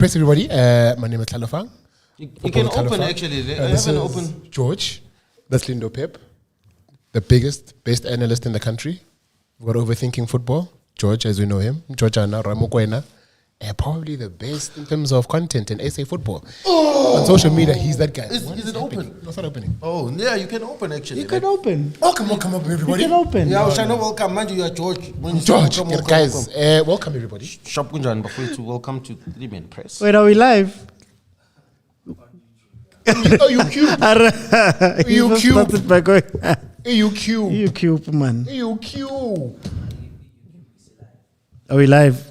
Press everybody. My name is Talofang. You can open actually. This is open. George. That's Lindo Pep, the best analyst in the country. We're overthinking football. George, as we know him. George Ana Ramokwena. Probably the best in terms of content in SA football. On social media, he's that guy. Is it open? No, it's not opening. Oh, yeah, you can open actually. You can open. Welcome, everybody. You can open. Yeah, I shall welcome. Mind you are George. George, guys, welcome everybody. Shop Kunjan, before to welcome to Threeman Press. Wait, are we live? Oh, you cute. You started by going. You cute. You cute, man. You cute. Are we live?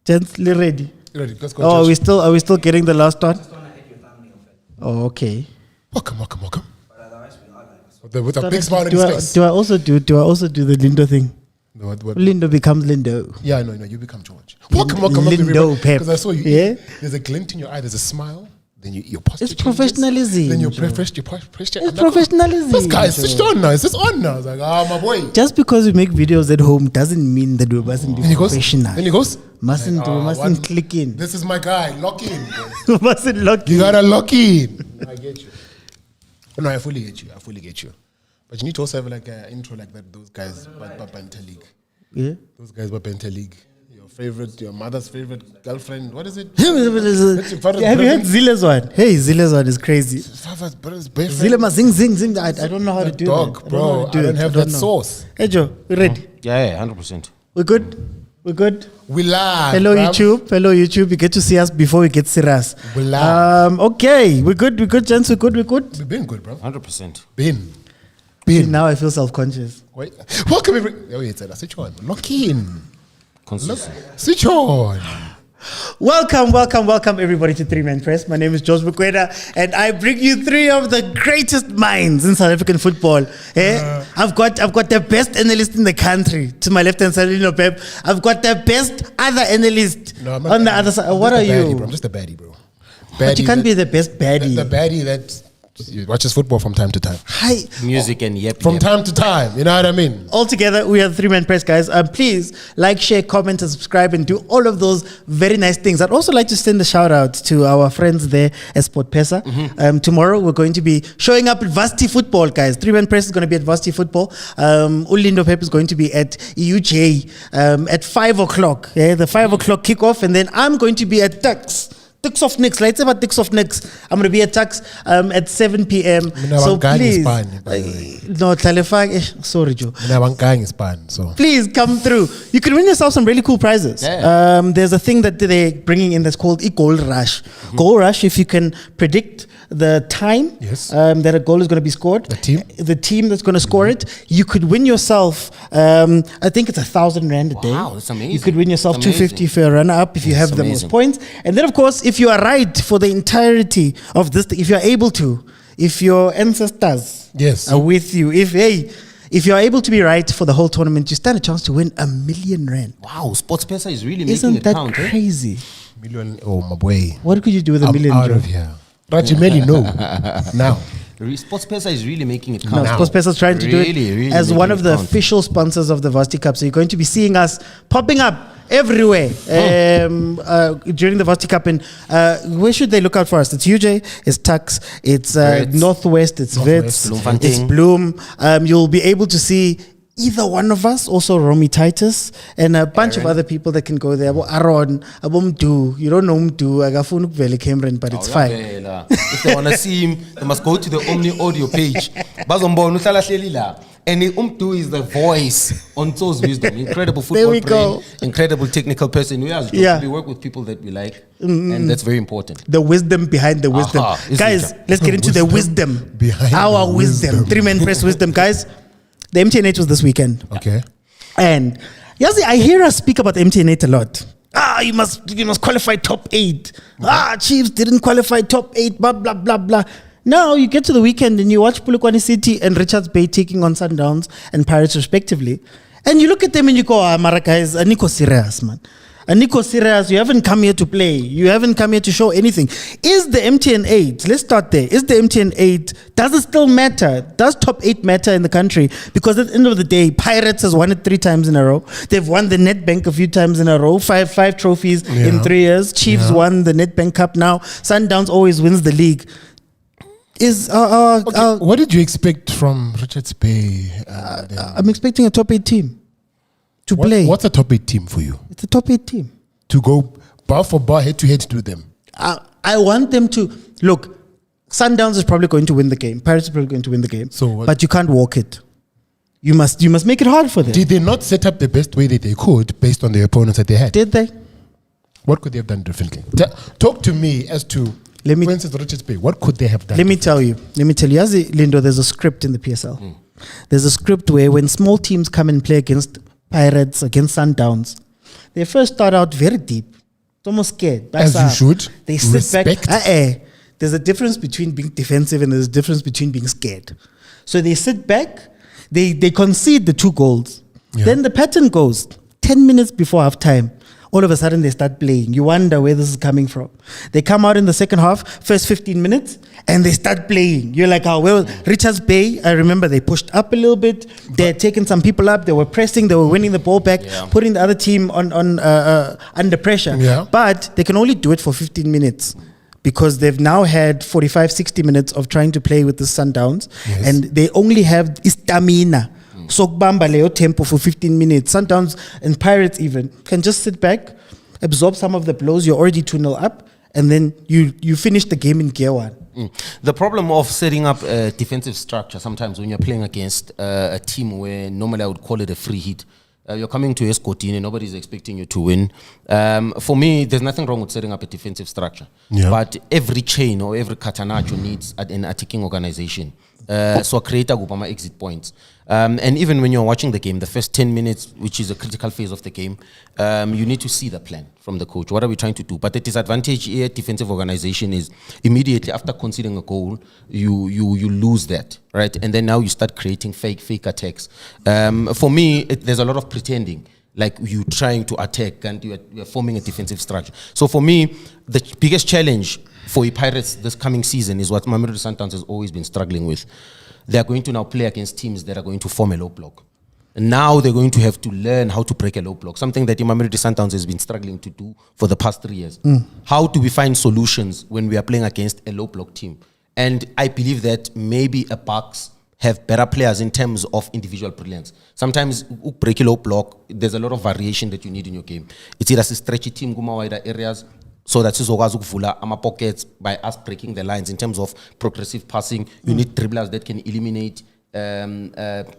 Gently ready. Ready? Let's go. Oh, George. are we still getting the last one? Oh, okay. Welcome. With a big smile on his face. Do I also do the Lindo thing? No, what? Lindo becomes Lindo. Yeah, no, you become George. Welcome, Lindo Pep. Because I saw you. Yeah? There's a glint in your eye. There's a smile. Then your posture It's changes. professionalism. Then your Joe. posture. It's professionalism. This guy is Joe. switched on now. It's just on now. It's like, my boy. Just because we make videos at home doesn't mean that we mustn't be professional. Then he goes. Mustn't click in. This is my guy. Lock in. Mustn't lock in. You gotta lock in. I get you. No, I fully get you. But you need to also have like an intro like that. Those guys, Banta League. Yeah. Those guys, Banta League. Your mother's favorite girlfriend. What is it? Have you heard Zile's one? Hey, Zile's one is crazy. Father's brother's boyfriend. Zile must zing. I don't know how to do dog, that. bro. I don't have that sauce. Hey, Joe, we ready? Yeah, 100%. We're good? We live. Hello, bruv. YouTube. You get to see us before we get serious. We live. Okay, we're good, gents. We're good. We've been good, bro. 100%. Been. See, now I feel self-conscious. Wait. Welcome, everybody. Oh, yeah, switch on. Lock in. Consistent. Switch on. Welcome everybody to Threeman Press. My name is George Mukwena and I bring you three of the greatest minds in South African football. I've got the best analyst in the country. To my left hand side, Pep. I've got the best other analyst on the other side. What are you? Bro. I'm just a baddie, bro. But you can't be the best baddie. The baddie that watches football from time to time. Hi. Music and yep. From time to time, you know what I mean? All together, we are Threeman Press, guys. Please like, share, comment, and subscribe, and do all of those very nice things. I'd also like to send a shout out to our friends there at Sport Pesa. Tomorrow, we're going to be showing up at Varsity Football, guys. Threeman Press is going to be at Varsity Football. Ulindo Pep is going to be at EUJ at 5 o'clock. Yeah, the 5 o'clock kickoff, and then I'm going to be at Tux of Nix. Let's say about Tux of Nix. I'm going to be at Tux at 7 p.m. So please. No, sorry, Joe. So please come through. You can win yourself some really cool prizes. Yeah. There's a thing that they're bringing in that's called Goal Rush. Goal Rush, if you can predict the time that a goal is going to be scored, the team that's going to score it, you could win yourself, I think it's 1,000 rand a day. Wow, that's amazing. You could win yourself 250 for a runner-up if you have the most points. And then, of course, if you are right for the entirety of this, if you're able to, if your ancestors are with you, if you're able to be right for the whole tournament, you stand a chance to win 1 million rand. Wow, Sports Pesa is really making Isn't it that count. crazy? million, oh my boy. What could you do with I'm 1 million? out of here. Rajimeli, no. Now. Sports Pesa is really making it count. No, Sports Pesa is trying to do it really as one of the count. official sponsors of the Varsity Cup. So you're going to be seeing us popping up everywhere during the Varsity Cup. And where should they look out for us? It's UJ, it's Tux, it's Northwest, it's Wits, it's Bloom. You'll be able to see either one of us, also Romy Titus, and a bunch of other people that can go there. Aaron, Abumdu, you don't know Umdu, Agafunu Vele Cameron, but it's fine. If they want to see him, they must go to the Omni audio page. And Umdu is the voice on Toes Wisdom. Incredible football player, incredible technical person. We work with people that we like, and that's very important. The wisdom behind the wisdom. Guys, let's get into the wisdom behind our wisdom. Threeman Press wisdom, guys. The MTN8 was this weekend. Okay. And Yazi, I hear us speak about MTN8 a lot. You must qualify top 8. Chiefs didn't qualify top 8, blah, blah, blah, blah. Now you get to the weekend and you watch Polokwane City and Richards Bay taking on Sundowns and Pirates respectively. And you look at them and you go, Mara guys, Nico serious, man. Nico Sirius, you haven't come here to play. You haven't come here to show anything. Is the MTN 8, let's start there. Is the MTN 8, does it still matter? Does top 8 matter in the country? Because at the end of the day, Pirates has won it 3 times in a row. They've won the Netbank a few times in a row. Five trophies in 3 years. Chiefs won the Netbank Cup now. Sundowns always wins the league. What did you expect from Richards Bay? I'm expecting a top 8 team to play. What's a top 8 team for you? It's a top 8 team. To go bar for bar, head to head to them. I want them to look. Sundowns is probably going to win the game. Pirates is probably going to win the game. But you can't walk it. You must make it hard for them. Did they not set up the best way that they could based on the opponents that they had? Did they? What could they have done differently? Talk to me as to, for instance, Richards Bay. What could they have done? Let me tell you. As Lindo, there's a script in the PSL. There's a script where when small teams come and play against Pirates, against Sundowns, they first start out very deep. It's almost scared. As you should. They sit Respect. back. There's a difference between being defensive and there's a difference between being scared. So they sit back, they concede the 2 goals. Yeah. Then the pattern goes 10 minutes before halftime. All of a sudden they start playing. You wonder where this is coming from. They come out in the second half, first 15 minutes, and they start playing. You're like, oh, well, Richards Bay, I remember they pushed up a little bit. They had taken some people up. They were pressing. They were winning the ball back, putting the other team on under pressure. Yeah. But they can only do it for 15 minutes because they've now had 45, 60 minutes of trying to play with the Sundowns, and they only have stamina. So kubamba leyo tempo for 15 minutes. Sundowns and Pirates even can just sit back, absorb some of the blows. You're already 2-0 up, and then you finish the game in gear 1. The problem of setting up a defensive structure sometimes when you're playing against a team where normally I would call it a free hit. You're coming to Escotini, nobody's expecting you to win. For me, there's nothing wrong with setting up a defensive structure. Yeah. But every chain or every catenaccio needs an attacking organization. So create a exit points. And even when you're watching the game, the first 10 minutes, which is a critical phase of the game, you need to see the plan from the coach. What are we trying to do? But the disadvantage here, defensive organization, is immediately after conceding a goal, you lose that, right? And then now you start creating fake attacks. For me, there's a lot of pretending, like you trying to attack and you're forming a defensive structure. So for me, the biggest challenge for the Pirates this coming season is what Mamelodi Sundowns has always been struggling with. They're going to now play against teams that are going to form a low block. And now they're going to have to learn how to break a low block, something that Mamelodi Sundowns has been struggling to do for the past 3 years. How do we find solutions when we are playing against a low block team? And I believe that maybe a Bucks have better players in terms of individual brilliance. Sometimes break a low block, there's a lot of variation that you need in your game. It's either a stretchy team, go wider areas, so that sizokwazi ukuvula ama pockets by us breaking the lines in terms of progressive passing. You need dribblers that can eliminate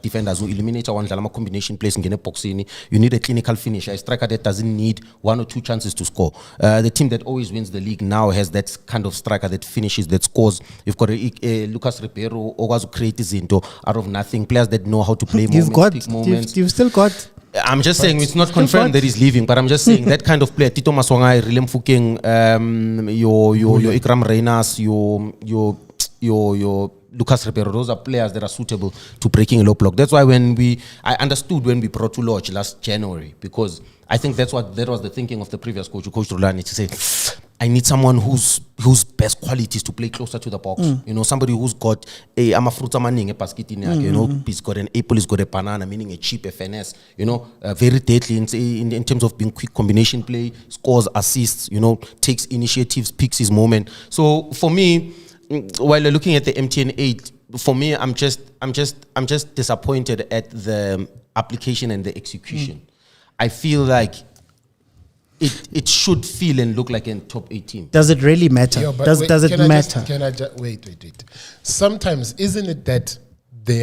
defenders who eliminate one combination plays in boxing. You need a clinical finisher, a striker that doesn't need 1 or 2 chances to score. The team that always wins the league now has that kind of striker that finishes, that scores. You've got a Lucas Ribeiro, who creates into out of nothing. Players that know how to play moments. You've still got. I'm just saying it's not confirmed that he's leaving, but I'm just saying that kind of player, Tito Maswangai, Rilem Fukeng, your Ikram Reynas, your Lucas Ribeiro, those are players that are suitable to breaking a low block. That's why I understood when we brought to Lodge last January, because I think that was the thinking of the previous coach, Coach Rulani, to say, I need someone whose best quality is to play closer to the box. You know, somebody who's got a fruit basket in you know, he's got an apple, he's got a banana, meaning a chip, a finesse, you know, very deadly in terms of being quick combination play, scores, assists, you know, takes initiatives, picks his moment. So for me, while looking at the MTN 8, for me, I'm just disappointed at the application and the execution. I feel like it should feel and look like a top 8 team. Does it really matter? Yeah, does it matter? Wait. Sometimes, isn't it that they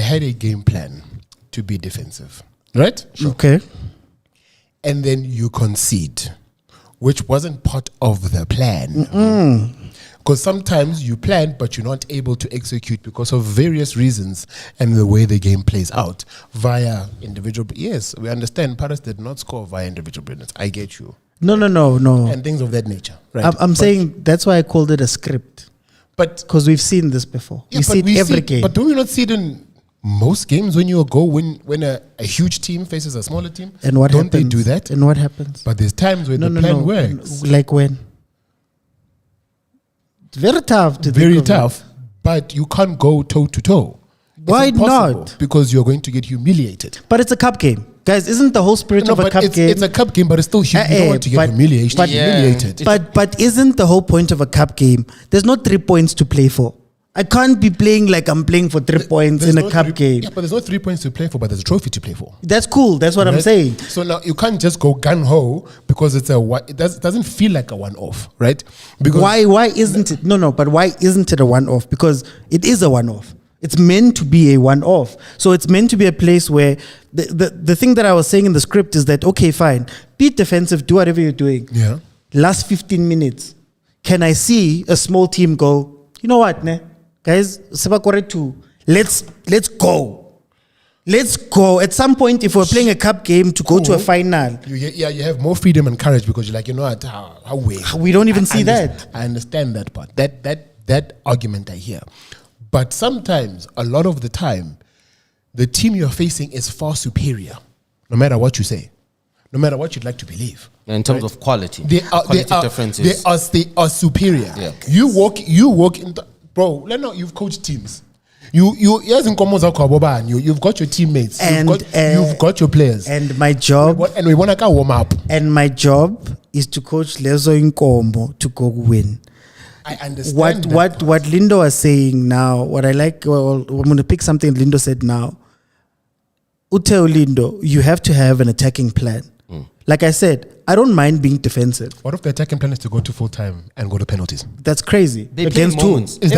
had a game plan to be defensive, right? Sure. Okay. And then you concede, which wasn't part of the plan. Because sometimes you plan, but you're not able to execute because of various reasons and the way the game plays out via individual. Yes, we understand Paris did not score via individual brilliance. I get you. No. And things of that nature. Right? I'm saying that's why I called it a script. But because we've seen this before. Yeah, we see it every game. But do we not see it in most games when when a huge team faces a smaller team, And what don't happens? they do that? And what happens? But there's times where the plan works. Like when? It's very tough to Very think of it. tough, but you can't go toe to toe. It's Why impossible not? Because you're going to get humiliated. But it's a cup game. Guys, isn't the whole spirit No, of a but cup game? it's a cup game, but it's still you don't want to get but- humiliated. But isn't the whole point of a cup game? There's no 3 points to play for. I can't be playing like I'm playing for 3 points There's in a no cup three- game. Yeah, but there's no 3 points to play for, but there's a trophy to play for. That's cool. That's what I'm Right? saying. So now you can't just go gun ho because it doesn't feel like a one off, right? Because Why isn't it? No, but why isn't it a one-off? Because it is a one-off. It's meant to be a one-off. So it's meant to be a place where the thing that I was saying in the script is that, okay, fine, be defensive, do whatever you're doing. Yeah. Last 15 minutes, can I see a small team go, you know what, ne? Guys, Sebakore 2, let's go. Let's go. At some point, if we're playing a cup game to go to a final, you have more freedom and courage because you're like, you know what, how we don't even see that. I understand that part. That argument I hear. But sometimes, a lot of the time, the team you're facing is far superior, no matter what you say, no matter what you'd like to believe. In terms of quality, They differences. they are superior. Yeah. You walk in, bro. You've coached teams. You've got your teammates. You've got your players. And my job, And we want to warm up. and my job is to coach Lezo Nkombo to go win. I understand What Lindo was saying now, what I like, well, I'm going to pick something Lindo said now. Uteo Lindo, you have to have an attacking plan. Like I said, I don't mind being defensive. What if the attacking plan is to go to full time and go to penalties? That's crazy. They Against play who? moments. Is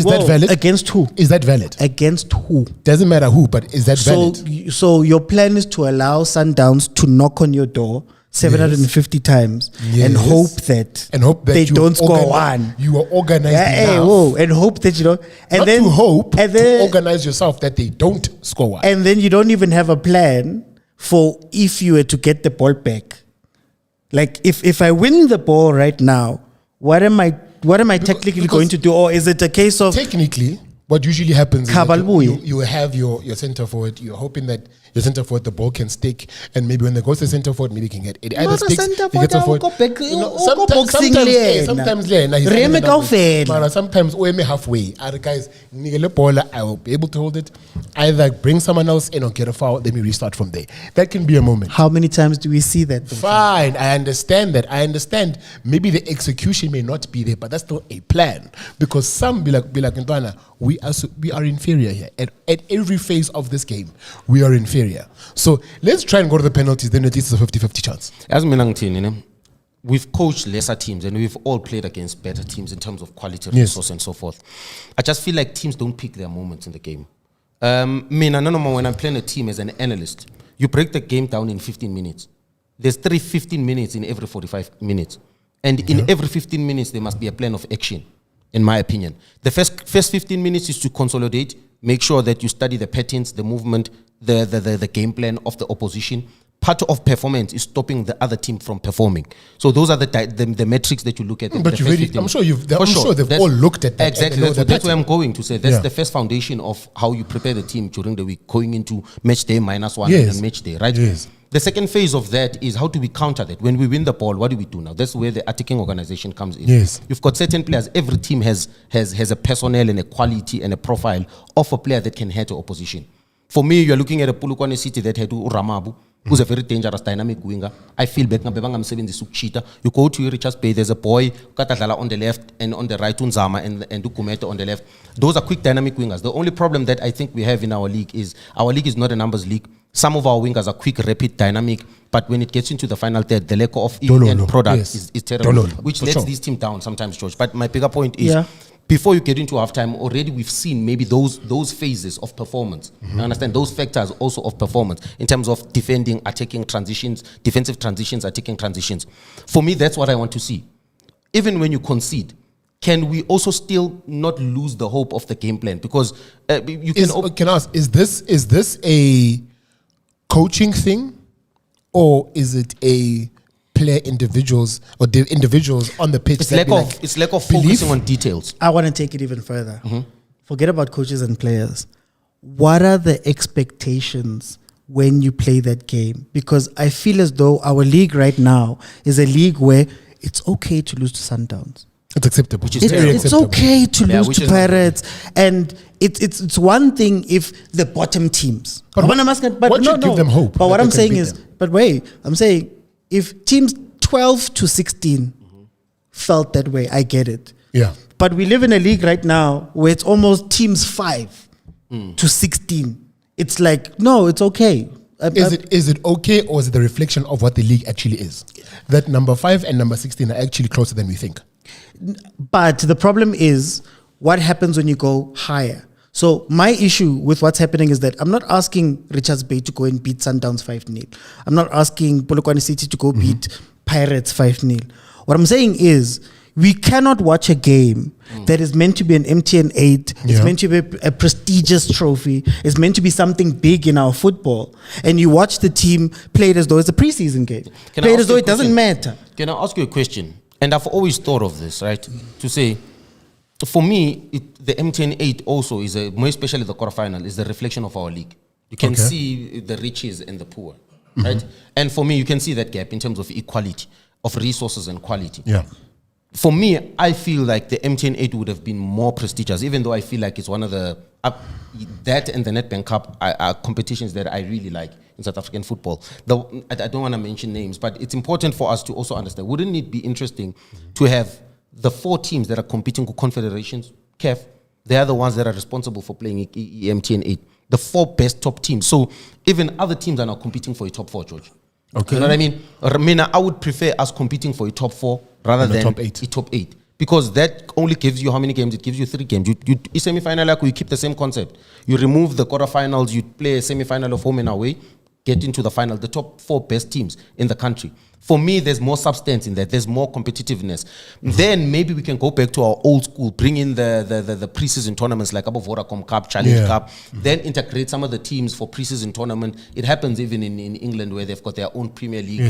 that valid? Against who? Is that valid? Against who? Doesn't matter who, but is that valid? So your plan is to allow Sundowns to knock on your door 750 times and Yes. hope that they you don't score organi- one. You are organized Yeah, enough. and hope that you don't. And Not then to hope, and to then, organize yourself that they don't score one. and then you don't even have a plan for if you were to get the ball back. Like if I win the ball right now, what am I technically because- going to do? Or is it a case of Technically, what usually happens is that Kabalbuyi. you have your center forward. You're hoping that your center forward, the ball can stick, and maybe when they go to the center forward, maybe he can get it. Either Not a sticks, center he gets a forward, forward. go back, You know, go boxing sometimes, lane. sometimes, he's Reme having the numbers. kaofela. Mara, sometimes OM halfway. Other guys, nigga ball, I will be able to hold it. Either bring someone else in or get a foul. Then we restart from there. That can be a moment. how many times do we see that? Fine, I understand that. I understand. Maybe the execution may not be there, but that's still a plan. Because some be like Ntwana, we are inferior here. At every phase of this game, we are inferior. So let's try and go to the penalties. Then at least it's a 50-50 chance. As Minangtin, we've coached lesser teams and we've all played against better teams in terms of quality, Yes. resource, and so forth. I just feel like teams don't pick their moments in the game. When I'm playing a team as an analyst, you break the game down in 15 minutes. There's 15 minutes in every 45 minutes. And in every 15 minutes, there must be a plan of action, in my opinion. The first 15 minutes is to consolidate, make sure that you study the patterns, the movement, the game plan of the opposition. Part of performance is stopping the other team from performing. So those are the metrics that you look at. But I'm sure they've all looked at that. Exactly. That's where I'm going to say. That's the first foundation of how you prepare the team during the week, going into match day -1 Yes. and match day, right? Yes. The second phase of that is how do we counter that? When we win the ball, what do we do now? That's where the attacking organization comes in. Yes. You've got certain players. Every team has a personnel and a quality and a profile of a player that can hurt the opposition. For me, you're looking at a Polokwane City that had Ramabu, who's a very dangerous dynamic winger. I feel back you go to Richards Bay, there's a boy Katadlala on the left and on the right Unzama and Dukumete on the left. Those are quick dynamic wingers. The only problem that I think we have in our league is not a numbers league. Some of our wingers are quick, rapid, dynamic, but when it gets into the final third, the lack of end product Yes. is terrible, Dololo, which for lets sure. this team down sometimes, George. But my bigger point is, before you get into halftime, already we've seen maybe those phases of performance. You understand those factors also of performance in terms of defending, attacking transitions, defensive transitions, attacking transitions. For me, that's what I want to see. Even when you concede, can we also still not lose the hope of the game plan? Because you can. Can I ask? Is this a coaching thing, or is it a player individuals or the individuals on the pitch? It's lack of belief? focusing on details. I want to take it even further. Forget about coaches and players. what are the expectations when you play that game? Because I feel as though our league right now is a league where it's okay to lose to Sundowns. It's acceptable. Which is It's acceptable. okay to Yeah, lose which to is- Pirates, and it's one thing if the bottom teams. But when I'm asking, but what no, should give no. them hope But that what they I'm can saying beat is, them? but wait, I'm saying if teams 12 to 16 felt that way, I get it. Yeah. But we live in a league right now where it's almost teams 5 to 16. It's like, no, it's okay. Is it okay, or is it the reflection of what the league actually is? That number 5 and number 16 are actually closer than we think. But the problem is what happens when you go higher. So my issue with what's happening is that I'm not asking Richards Bay to go and beat Sundowns 5-0. I'm not asking Polokwane City to go beat Pirates 5-0. What I'm saying is we cannot watch a game that is meant to be an MTN 8. It's Yeah. meant to be a prestigious trophy. It's meant to be something big in our football. And you watch the team play it as though it's a preseason game. Can I Play it ask as though you a it doesn't question? matter. Can I ask you a question? And I've always thought of this, right? To say, for me, the MTN 8 also is more especially the quarterfinal, is the reflection of our league. You can Okay. see the riches and the poor, right? And for me, you can see that gap in terms of equality, of resources and quality. Yeah. For me, I feel like the MTN 8 would have been more prestigious, even though I feel like it's one of the that and the Nedbank Cup are competitions that I really like in South African football. I don't want to mention names, but it's important for us to also understand. Wouldn't it be interesting to have the 4 teams that are competing for confederations, CAF, they are the ones that are responsible for playing MTN 8, the 4 best top teams. So even other teams are now competing for a top 4, George. Okay. You know what I mean? Mina, I would prefer us competing for a top 4 rather And a than top 8. a top 8. Because that only gives you how many games? It gives you 3 games. You semi-final, like you keep the same concept. You remove the quarterfinals, you play a semi-final of home and away, get into the final, the top 4 best teams in the country. For me, there's more substance in that. There's more competitiveness. Then maybe we can go back to our old school, bring in the preseason tournaments like Abo Vodacom Cup, Challenge Cup, then integrate some of the teams for preseason tournament. It happens even in England where they've got their own Premier League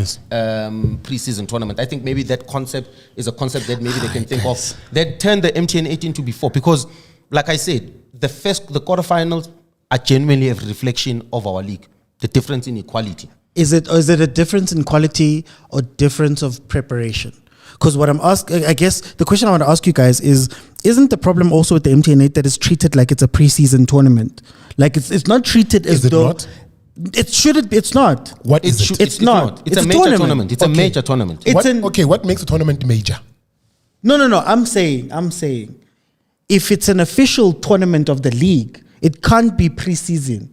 preseason tournament. I think maybe that concept is a concept that maybe they can think of. That turn the MTN 18 to before, because like I said, the quarterfinals are genuinely a reflection of our league. The difference in equality. Is it a difference in quality or difference of preparation? Because what I'm asking, I guess the question I want to ask you guys is, isn't the problem also with the MTN 8 that it's treated like it's a preseason tournament? Like it's not treated as Is it though not? It shouldn't be. It's not. What is it? It's not. It's a major tournament. It's a major tournament. What makes a tournament major? No. I'm saying, if it's an official tournament of the league, it can't be preseason.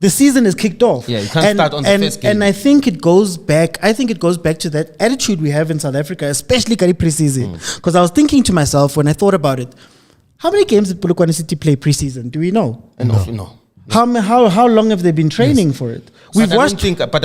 The season is kicked off. Yeah, you can't start on the first game. And I think it goes back to that attitude we have in South Africa, especially Kari preseason. Because I was thinking to myself when I thought about it, how many games did Polokwane City play preseason? Do we know? No. How long have they been training for it? But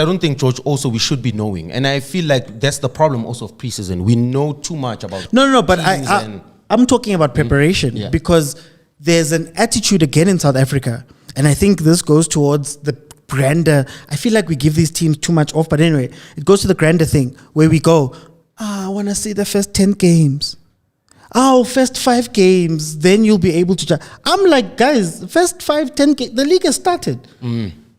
I don't think, George, also we should be knowing. And I feel like that's the problem also of preseason. We know too much about No, but teams and- I'm talking about preparation Yeah. because there's an attitude again in South Africa. And I think this goes towards the grander. I feel like we give these teams too much off. But anyway, it goes to the grander thing where we go, I want to see the first 10 games. First 5 games, then you'll be able to. I'm like, guys, first 5-10 games, the league has started.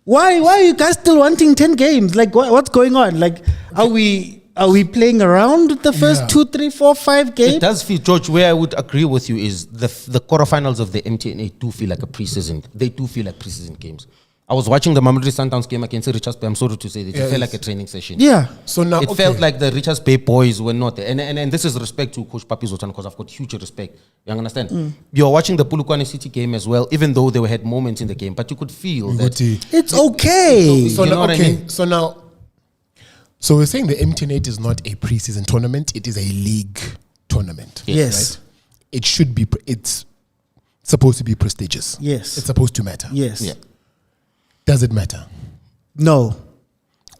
Why are you guys still wanting 10 games? Like, what's going on? Like, are we playing around with the first 2, 3, 4, 5 games? It does feel, George, where I would agree with you is the quarterfinals of the MTN do feel like a preseason. They do feel like preseason games. I was watching the Mamelodi Sundowns game against Richards Bay. I'm sorry to say that it felt like a training session. Yeah. So now It felt like the Richards Bay boys were not there. And this is respect to Coach Papi Zotan because I've got huge respect. You understand? You're watching the Polokwane City game as well, even though they had moments in the game, but you could feel that. It's okay. So- You know what I mean? So we're saying the MTN 8 is not a preseason tournament; it is a league tournament. Yes. right? It should be. It's supposed to be prestigious. Yes. It's supposed to matter. Yes. Yeah. Does it matter? No.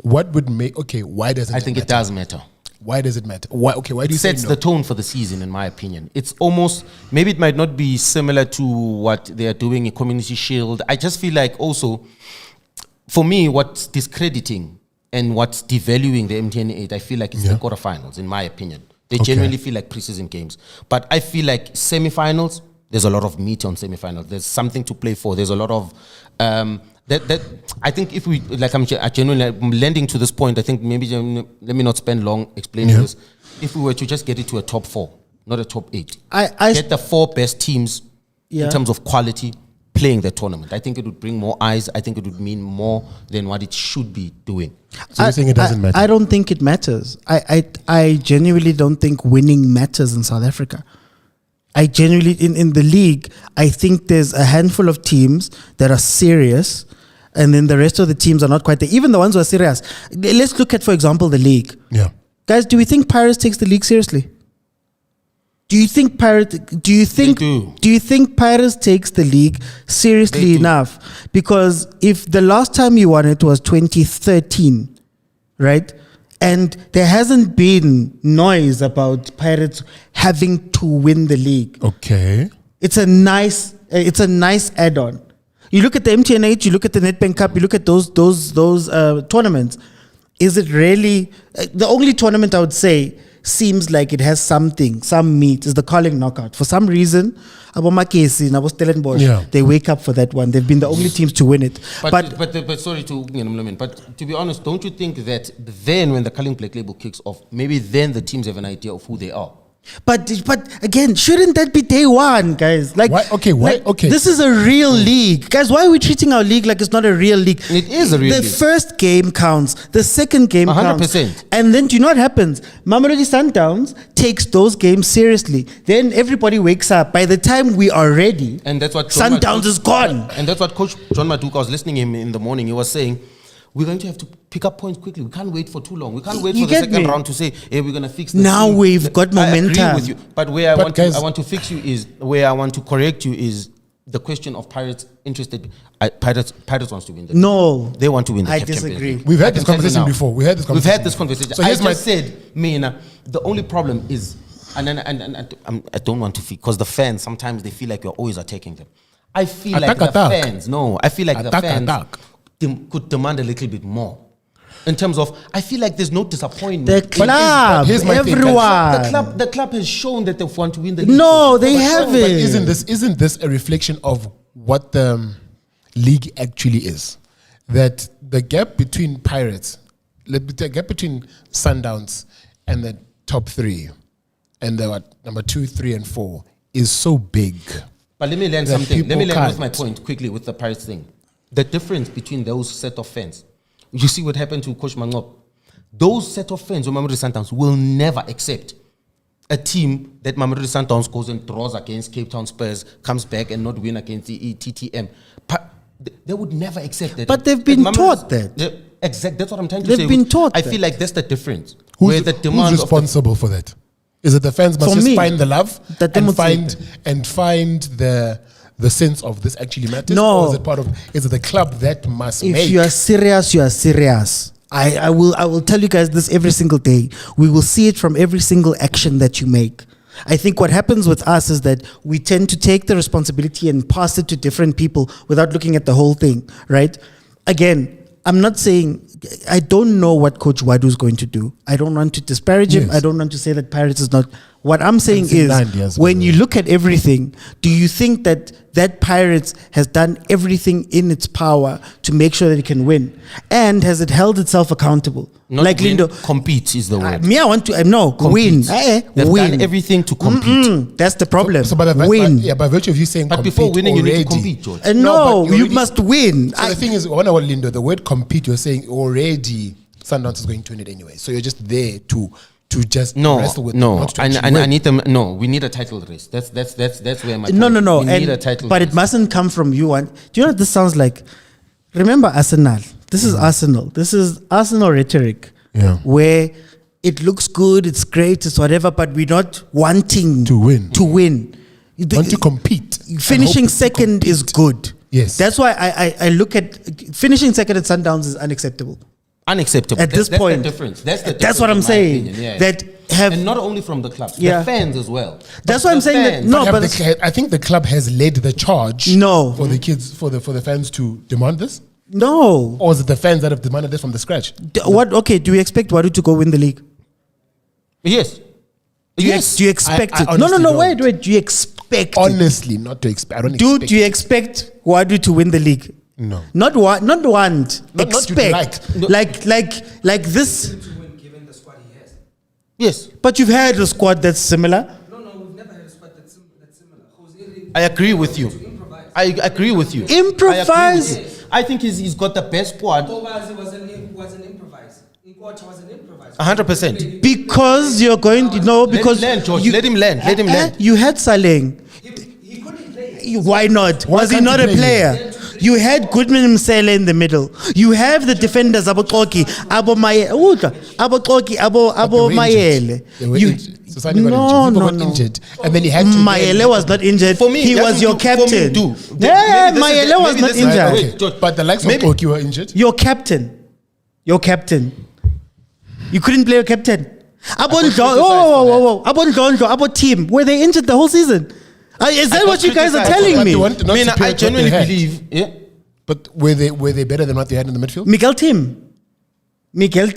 What would make? Okay, why doesn't? I think it it does matter. Why does it matter? Why? Okay, why do you It say sets no? the tone for the season, in my opinion. It's almost, maybe it might not be similar to what they are doing in Community Shield. I just feel like also, for me, what's discrediting and what's devaluing the MTN 8, I feel like it's the quarterfinals, in my opinion. They genuinely feel like preseason games. But I feel like semifinals, There's a lot of meat on semi-finals. There's something to play for. There's a lot of that I think if we I'm genuinely lending to this point. I think maybe let me not spend long explaining this. If we were to just get it to a top 4, not a top 8, I get the 4 best teams in terms of quality playing the tournament. I think it would bring more eyes. I think it would mean more than what it should be doing. So you're saying it doesn't matter? I don't think it matters. I genuinely don't think winning matters in South Africa. I genuinely, in the league, I think there's a handful of teams that are serious, and then the rest of the teams are not quite there. Even the ones who are serious. Let's look at, for example, the league. Yeah. Guys, do we think Pirates takes the league seriously? Do you think Pirates takes the league seriously enough? Because if the last time you won it was 2013, right? And there hasn't been noise about Pirates having to win the league. Okay. It's a nice add-on. You look at the MTNH, you look at the Nedbank Cup, you look at those tournaments. Is it really the only tournament I would say seems like it has some meat is the Carling knockout. For some reason, Abomakesi and Stellenbosch, they wake up for that one. They've been the only teams to win it. But sorry to but to be honest, don't you think that then when the Carling Black Label kicks off, maybe then the teams have an idea of who they are? But again, shouldn't that be day one, guys? Like, why? Okay. This is a real league, guys. Why are we treating our league like it's not a real league? It is a real league. The first game counts. The second game 100%. counts. And then do you know what happens? Mamelodi Sundowns takes those games seriously. Then everybody wakes up. By the time we are ready, and that's what Sundowns is gone. And that's what Coach John Maduka, I was listening to him in the morning. He was saying, we're going to have to pick up points quickly. We can't wait for too long. We can't wait for the second round to say, hey, we're going to fix this. Now we've got momentum. I agree with you. But where I want to fix you is, where I want to correct you is the question of Pirates interested. Pirates wants to win the league. No. They want to win the I CAF Champions disagree. League. We've had this conversation before. We've had this conversation. So I here's just said, the only problem is, and I don't want to feel, because the fans, sometimes they feel like you're always attacking them. I feel like the fans could demand a little bit more. In terms of, I feel like there's no disappointment. The club, everyone. The club has shown that they want to win the league. No, they haven't. But isn't this a reflection of what the league actually is? That the gap between Pirates, the gap between Sundowns and the top 3, and the number 2, 3, and 4 is so big. But let me learn something. Let me learn with my point quickly with the Pirates thing. The difference between those set of fans. You see what happened to Coach Mangop. Those set of fans of Mamelodi Sundowns will never accept a team that Mamelodi Sundowns goes and draws against Cape Town Spurs, comes back and not win against the TTM. They would never accept that. But they've been taught that. Exactly. That's what I'm trying to say. They've been taught that. I feel like that's the difference. Who's responsible for that? Is it the fans must just find the love and find the sense of this actually matters? No. Or is it the club that must if make? You are serious, you are serious. I will tell you guys this every single day. We will see it from every single action that you make. I think what happens with us is that we tend to take the responsibility and pass it to different people without looking at the whole thing, right? Again, I'm not saying, I don't know what Coach Wadu is going to do. I don't want to disparage him. I don't want to say that Pirates is not. What I'm saying is, when you look at everything, do you think that Pirates has done everything in its power to make sure that it can win? And has it held itself accountable? Not like Lindo, compete is the word. I want to win. They've done everything to compete. That's the problem. So by virtue of you saying but before winning, already, you need to compete, George. You must win. So the thing is, Lindo, the word compete, you're saying already Sundowns is going to win it anyway. So you're just there to just wrestle with I need them. No, we need a title race. That's where my no. We need a title but race. It mustn't come from you. Do you know what this sounds like? Remember Arsenal. This is Arsenal. This is Arsenal rhetoric. Yeah. Where it looks good, it's great, it's whatever, but we're not wanting to win. Want to compete. Finishing second is good. Yes. That's why I look at finishing second at Sundowns is unacceptable. Unacceptable. At this point. That's the difference. That's what I'm saying. And not only from the club, the fans as well. That's why I'm saying that. I think the club has led the charge. For the kids, for the fans to demand this. No. Or is it the fans that have demanded this from the scratch? Okay, do you expect Wadu to go win the league? Yes. Do you expect it? No, wait. Do you expect expect? Honestly, not to expect. I don't Dude, expect. do you expect Wadu to win the league? No. Not want. Not Expect. you'd Like this. To win given the squad he has. Yes, But you've had a squad that's similar. No, we've never had a squad that's similar. Jose I agree with you. improvise. I agree with you. Improvise. I agree with you. I think he's got the best squad. Tobazi was an improvise. Nkota was an improvise. 100%. Because you're going to know. Because let him land, George. Let him land. Let him land. You had Saleng. He couldn't play. Why not? Was he can't not he a play player? You had Goodman Msele in the middle. You have the defenders Abo Koki, Abo Maye, Abo Koki, Abo Mayele. They were You injured. Society got no, injured. People got no. injured. And then he had to. Mayele was not injured. For me, he was your captain. Yeah, Mayele was not injured. Wait, George, But the likes maybe- of Koki were injured. Your captain. You couldn't play your captain. Abon team. Were they injured the whole season? Is that what you guys are telling But me? they want not I mean, to play I what they genuinely had. believe. Yeah. But were they better than what they had in the midfield? Miguel team. Miguel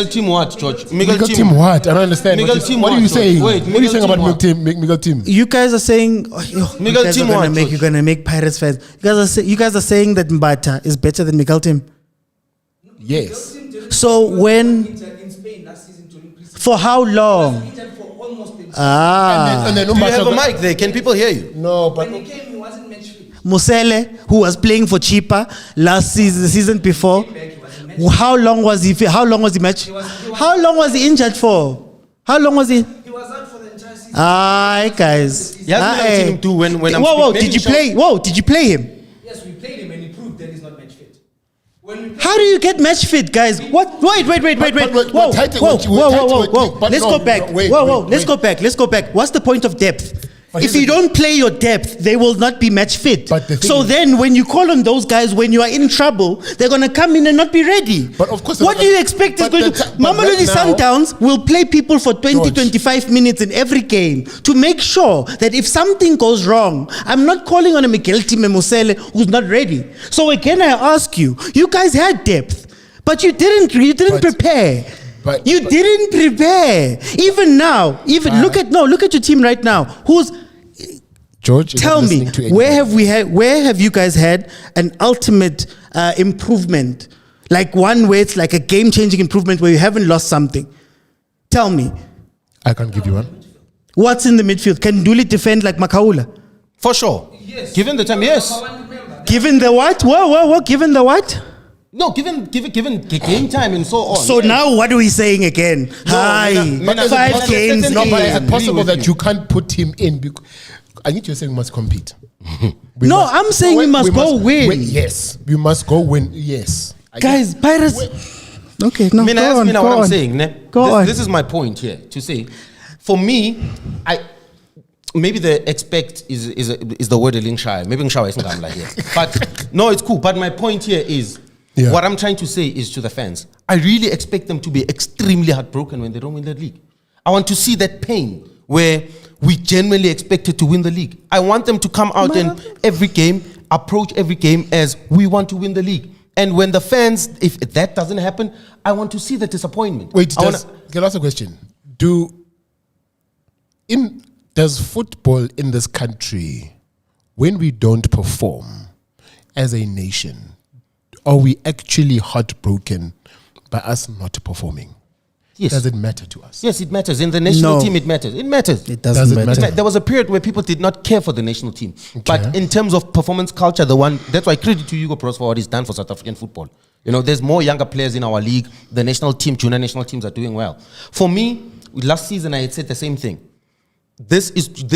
team what, George? Miguel team what? I don't understand. Miguel What team are what, you George? saying? Wait, What are you Miguel saying team about what? Miguel team? You guys are saying Miguel you guys Tim are gonna what, make George? you're gonna make Pirates fans. You guys are saying that Mbata is better than Miguel Tim. Yes. So when In Spain last season during preseason. for how long? Injured for almost a And then Do you have a Umbasa- mic there? Can people hear you? No, but When he came, he wasn't match fit. Musele, who was playing for Chipa last season, the season before, how long was he? How long was he match? How long was he injured for? How long was he? He was out for the entire season. Aye, guys. He hasn't Aye. let him do when I'm Whoa, speaking. did you play? Whoa, did you play him? Yes, we played him and he proved that he's not match fit. When we played How do you get match fit, guys? What? Wait. but Whoa, tight- whoa, but whoa. but Let's no, go back. no, wait, Whoa. wait, Let's wait. go back. What's the point of depth? But If here's you the- don't play your depth, they will not be match fit. But the thing So is- then, when you call on those guys when you are in trouble, they're gonna come in and not be ready. But of course- what do you expect is but going the to? ti- but Mamelodi right now- Sundowns will play people for 20, George. 25 minutes in every game to make sure that if something goes wrong, I'm not calling on a Miguel Musele who's not ready. So again, I ask you, you guys had depth, but you didn't prepare. but- You didn't prepare. Even now, look at your team right now. George, is Tell not me, listening to anything. where have you guys had an ultimate improvement? Like one where it's like a game-changing improvement where you haven't lost something. Tell me, I can't give you one. what's in the midfield? Can Duli defend like Makaula? For sure. Yes. Given the time, yes. I want to remember. Given the what? Whoa. Given the what? No, given game time and so on. So now what are we saying again? Hi, no, no, 5 no, games no, No, but in. it's possible with that you. you can't put him in. I think you're saying we must compete. No, I'm saying we must go win. Yes, we must go win. Yes, Guys, Pirates. Okay, no, I mean, go that's on, what go I'm on. saying. Ne? Go on. This is my point here to say. For me, maybe the expect is the word Lingshaw. Maybe Lingshaw isn't like here. But no, it's cool. But my point here is what I'm trying to say is to the fans. I really expect them to be extremely heartbroken when they don't win the league. I want to see that pain where we genuinely expected to win the league. I want them to come out and approach every game as we want to win the league. And when the fans, if that doesn't happen, I want to see the disappointment. Wait, I can I ask a question? Does football in this country, when we don't perform as a nation, are we actually heartbroken by us not performing? Yes. Does it matter to us? Yes, it matters. In the national No. team, it matters. It matters. It doesn't matter. There was a period where people did not care for the national team. But in terms of performance culture, that's why credit to Hugo Bros for what he's done for South African football. You know, there's more younger players in our league. The national team, junior national teams are doing well. For me, last season I had said the same thing. This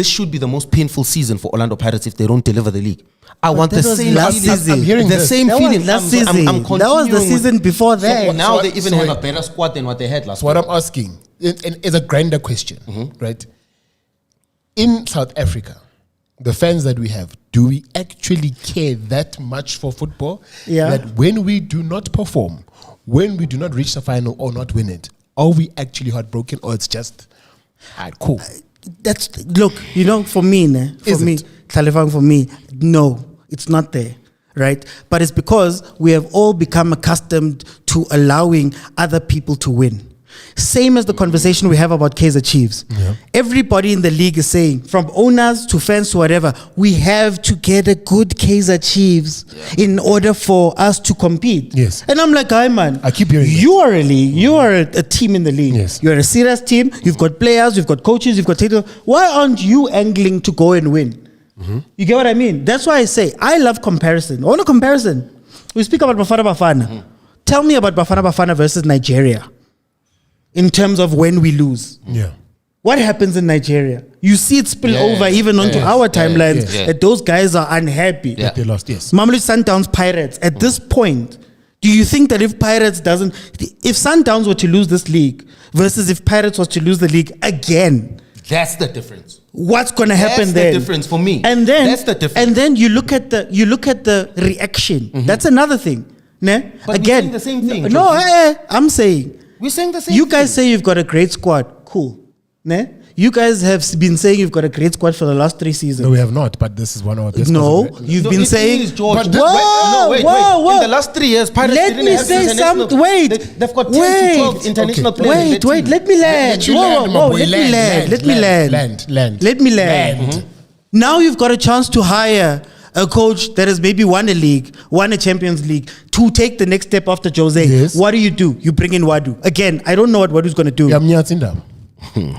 should be the most painful season for Orlando Pirates if they don't deliver the league. I want the that was same last feeling. season. I'm hearing the this. same That feeling. was last season. I'm That was the continuing with- season before that. Now they So even wait. have a better squad than what they had last What year. I'm asking, and is a grander question, right? In South Africa, the fans that we have, do we actually care that much for football? Yeah. That when we do not perform, when we do not reach the final or not win it, are we actually heartbroken or it's just cool? Look, for me, Is it? Talifang, for me, no, it's not there, right? But it's because we have all become accustomed to allowing other people to win. Same as the conversation we have about Kaizer Chiefs. Everybody in the league is saying, from owners to fans to whatever, we have to get a good Kaizer Chiefs in order for us to compete. Yes. And I'm like, hi man, I keep hearing you are a league, you are a team in the league. Yes. You're a serious team, you've got players, you've got coaches, you've got technical. Why aren't you angling to go and win? You get what I mean? That's why I say, I love comparison. I want a comparison. We speak about Bafana Bafana. Tell me about Bafana Bafana versus Nigeria. In terms of when we lose. Yeah. What happens in Nigeria? You see it spill over even onto our timelines that those guys are unhappy. That they lost, yes. Mamelodi Sundowns Pirates. At this point, do you think that if Sundowns were to lose this league versus if Pirates was to lose the league again, That's the difference. what's going to happen That's then? the difference for me. And then That's the difference. And then you look at the reaction. That's another thing. Ne? But Again, we're saying the same thing, No, Joji. I'm saying. We're saying the same You thing. guys say you've got a great squad. Cool. Ne? You guys have been saying you've got a great squad for the last 3 seasons. No, we have not, but this is one of our best. No, squads. you've No, been it saying. is, George. But Wait. whoa. In the last 3 years, Pirates Let didn't me have say international- something. Wait. They've got 10 to 12 international players. in their Wait. team. Let me land. Let you Whoa, land, my whoa, boy. let me land. Let me land. Land. Let me land. Now you've got a chance to hire a coach that has maybe won a league, won a Champions League, to take the next step after Jose. Yes. What do? You bring in Wadu. Again, I don't know what Wadu's going to do. We have Nyats in them.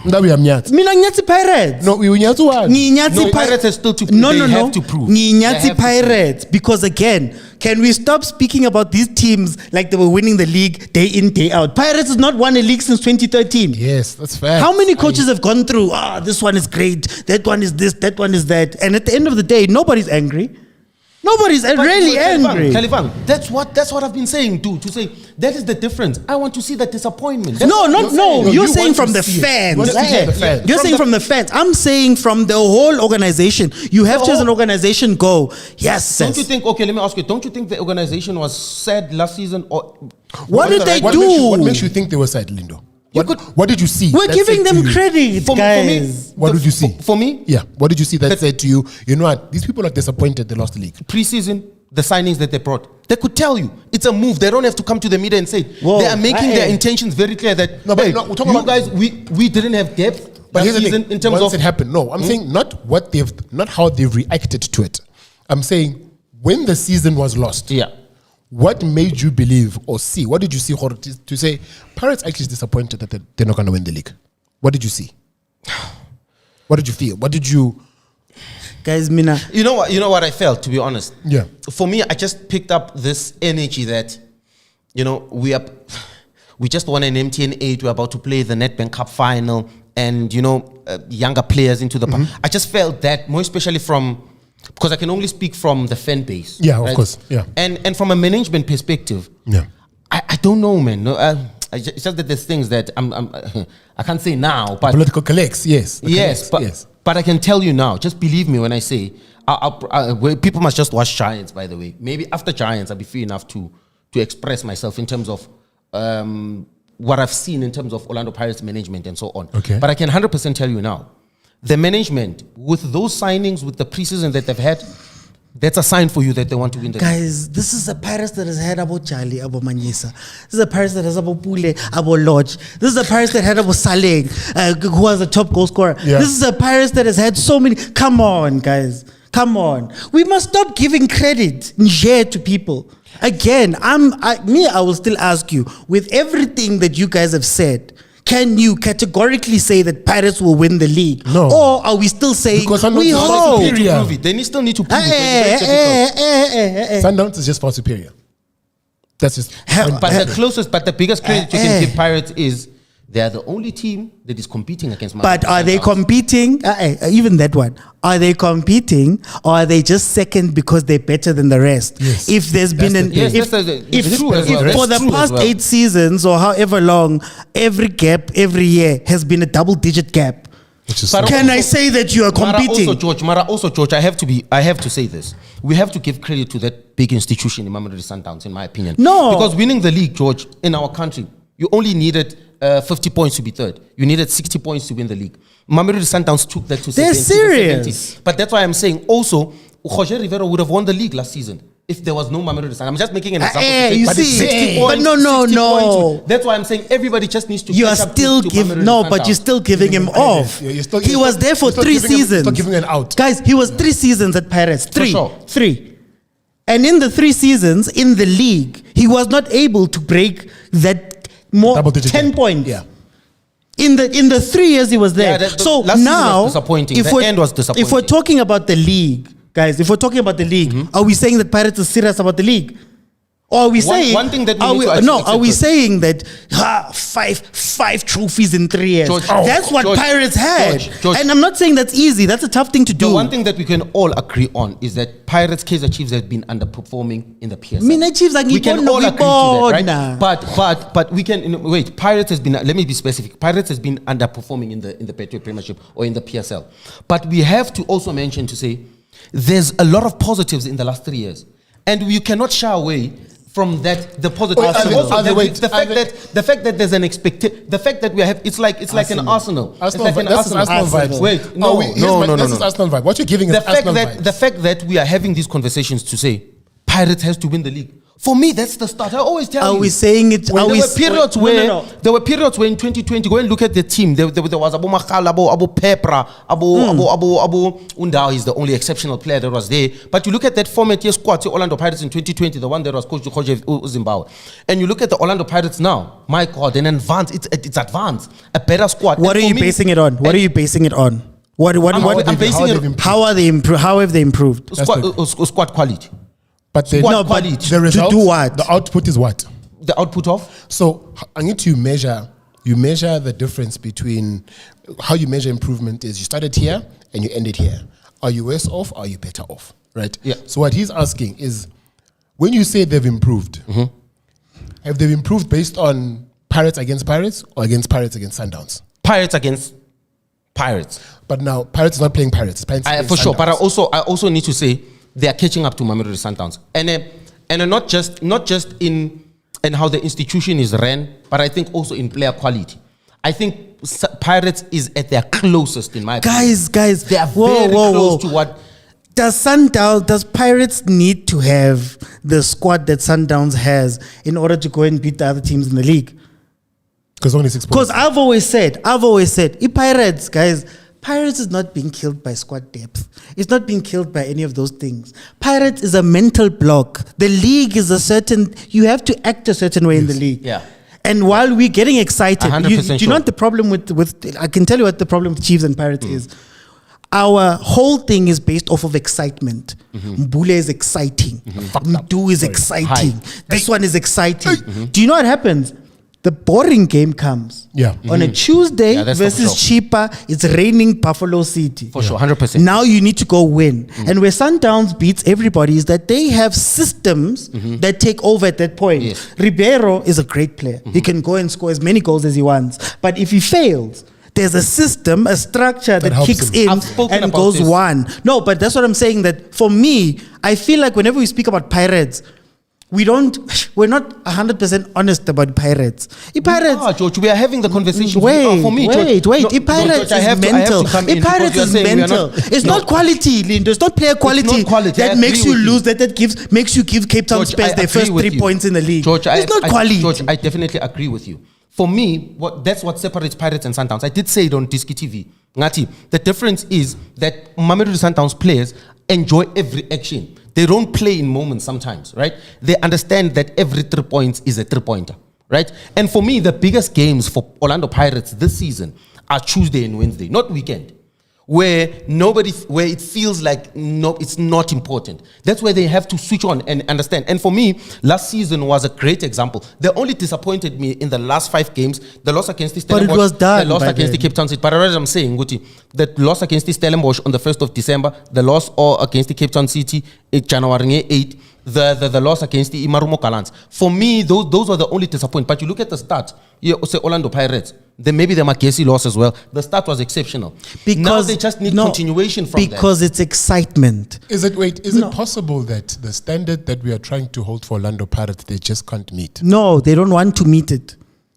That we have Nyats. Mina Nyatsi Pirates. No, we Nyats one. Ni Nyatsi No, Pirates have still to- No, they no, have no. to prove. Ni They Nyatsi have to Pirates. Because again, can we stop speaking about these teams like they were winning the league day in, day out? Pirates has not won a league since 2013. Yes, that's fair. How many coaches have gone through, this one is great, that one is this, that one is that. And at the end of the day, nobody's angry. Nobody's really angry. Kalifang, that's what I've been saying, dude. To say that is the difference. I want to see that disappointment. That's No, what- no. You're you saying want from to the see it. fans. You want to see the fans. You're saying from the fans. I'm saying from the whole organization. You have to, as an organization, go, yes. Don't you think? Okay, let me ask you. Don't you think the organization was sad last season? Or What did they What do? makes you think they were sad, Lindo? You What did you see? We're that giving said to them you- credit, For me, guys. What did you see? For me, Yeah. What did you see that said to you, you know what, these people are disappointed they lost the league? preseason, the signings that they brought, they could tell you it's a move. They don't have to come to the media and say it. Whoa, they are making their hey. intentions very clear that No, but hey, no, we're talking you about- guys, we didn't have depth But last here's the season thing, in terms once of it happened. No, I'm saying not how they've reacted to it. I'm saying when the season was lost. yeah. What made you believe or see? What did you see to say Pirates actually is disappointed that they're not going to win the league? What did you see? What did you feel? What did you? Guys, Mina. You know what I felt, to be honest. Yeah. For me, I just picked up this energy that, we just won an MTN 8. We're about to play the Nedbank Cup final, and younger players into the. I just felt that more especially because I can only speak from the fan base. Yeah, of course. Yeah. And from a management perspective. Yeah. I don't know, man. No, it's just that there's things that I can't say now, but Political collects, yes. The yes, collects, but I can tell you now. Just believe me when I say, people must just watch Giants. By the way, maybe after Giants, I'll be free enough to express myself in terms of what I've seen in terms of Orlando Pirates management and so on. Okay. But I can 100% tell you now, the management with those signings, with the preseason that they've had, that's a sign for you that they want to win the league. Guys, this is a Paris that has had about Charlie, about Manyisa. This is a Paris that has about Pule, about Lodge. This is a Paris that had about Saleh, who was a top goal scorer. Yeah. This is a Paris that has had so many. Come on, guys. Come on. We must stop giving credit to people. Again, I will still ask you, with everything that you guys have said, can you categorically say that Pirates will win the league? No. Or are we still saying Because I'm not we saying hope? it's superior. Prove it. They still need to prove it. It's very difficult. Sundowns is just far superior. That's just. But the biggest credit you can give Pirates is they are the only team that is competing against. But are they competing? Even that one. Are they competing, or are they just second because they're better than the rest? Yes. If there's been That's an, the thing. if, Yes, that's true as if well. for That's the true as past well. 8 seasons or however long, every gap every year has been a double-digit gap. Which is But Can also- I say that you are competing? Mara also George, I have to say this. We have to give credit to that big institution in Mamelodi Sundowns, in my opinion. No. Because winning the league, George, in our country, you only needed 50 points to be third. You needed 60 points to win the league. Mamelodi Sundowns took that to They're 70, serious. 70. But that's why I'm saying also, Jorge Rivera would have won the league last season. if there was no Mamelodi Sundowns. I'm just making an example. You but it's see, 60 but points, no. 60 points. That's why I'm saying everybody just needs to. You are catch up still to giving Mamelodi but you're Sundowns. still giving him off. He was there for 3 seasons. Still giving an out. Guys, he was 3 seasons at Pirates. Three. sure. 3. And in the 3 seasons in the league, he was not able to break that more Double-digit 10 game. points. Yeah. In the 3 years he was there. Yeah, so last season now, was disappointing. if The we're, end was disappointing. if we're talking about the league, guys, if we're talking about the league, are we saying that Pirates is serious about the league? Or are we saying one thing that we are need we, to actually no? Are we accept saying that five trophies in 3 years? George, That's what George, Pirates had. George. And I'm not saying that's easy. That's a tough thing to do. The one thing that we can all agree on is that Pirates Kaizer Chiefs have been underperforming in the PSL. Mina Chiefs are we can ngibona all agree to ngibona. that, right? But we can wait. Pirates has been. Let me be specific. Pirates has been underperforming in the Betway Premiership or in the PSL. But we have to also mention to say there's a lot of positives in the last 3 years, and you cannot shy away from that. The positive. Wait, The fact that there's an expectation. The fact that we have. It's like an Arsenal. Arsenal It's like an that's Arsenal. vibes. Wait, no. This is Arsenal vibe. What you're giving is Arsenal vibes. The fact that we are having these conversations to say Pirates has to win the league. For me, that's the start. I always tell you. Are we saying it? When Are there we were periods no, where no. there were periods where in 2020, go and look at the team. There was Abu McCallum, Abu Pepra, Abu Undao is the only exceptional player that was there. But you look at that format year squad, say Orlando Pirates in 2020, the one that was coached by Zimbabwe, and you look at the Orlando Pirates now. My God, an advanced. It's advanced, a better squad. What are you basing it on? What are you basing it on? I'm basing it. How have they improved? Squad quality. But the, Squad quality. the result, do what? The output is what? The output of. So I need to measure. You measure the difference between how you measure improvement is you started here and you ended here. Are you worse off? Or are you better off? Right. Yeah. So what he's asking is, when you say they've improved, have they improved based on Pirates against Pirates or against Pirates against Sundowns? Pirates against Pirates. But now Pirates is not playing Pirates. Pirates against For sure. Sundowns. But I also need to say they are catching up to Mamelodi Sundowns, and not just in how the institution is ran, but I think also in player quality. I think Pirates is at their closest in my opinion. Guys, They are very close to what. Does Pirates need to have the squad that Sundowns has in order to go and beat the other teams in the league? Because only 6 points. Because I've always said, Pirates is not being killed by squad depth. It's not being killed by any of those things. Pirates is a mental block. The league is you have to act a certain way in the league. Yeah. And while we're getting excited, 100% do you know what the problem with I can tell you what the problem with Chiefs and Pirates is. Our whole thing is based off of excitement. Mbule is exciting. Mdu is exciting. This one is exciting. Do you know what happens? The boring game comes. Yeah. On a Tuesday that's for versus sure. Cheaper, it's raining Buffalo City. For sure, 100%. Now you need to go win. And where Sundowns beats everybody is that they have systems that take over at that point. Yes. Ribeiro is a great player. He can go and score as many goals as he wants. But if he fails, there's a system, a structure that helps kicks him. in I've spoken and about goes this. one. No, but that's what I'm saying, that for me, I feel like whenever we speak about Pirates, we're not 100% honest about Pirates. George, we are having the conversation. Wait. George, Pirates is mental. Pirates is mental. It's not quality, Lindo. It's not player quality, that makes you lose. That makes you give Cape Town Spurs their first 3 points in the league. George, it's not quality. George, I definitely agree with you. For me, that's what separates Pirates and Sundowns. I did say it on Diski TV. Ngati, the difference is that Mamelodi Sundowns players enjoy every action. They don't play in moments sometimes, right? They understand that every 3 points is a 3-pointer, right? And for me, the biggest games for Orlando Pirates this season are Tuesday and Wednesday, not weekend, where it feels like it's not important. That's where they have to switch on and understand. And for me, last season was a great example. They only disappointed me in the last 5 games. The loss against the Stellenbosch. But it was done. The loss against the Cape Town City. But as I'm saying, Guti, the loss against the Stellenbosch on the 1st of December, the loss against the Cape Town City in January 8th, the loss against the Imarumo Gallants. For me, those are the only disappointment. But you look at the start, you say Orlando Pirates, then maybe the Makesi loss as well. The start was exceptional. Because now they just need continuation from that. Because it's excitement. Is it possible that the standard that we are trying to hold for Orlando Pirates, they just can't meet? No, they don't want to meet it.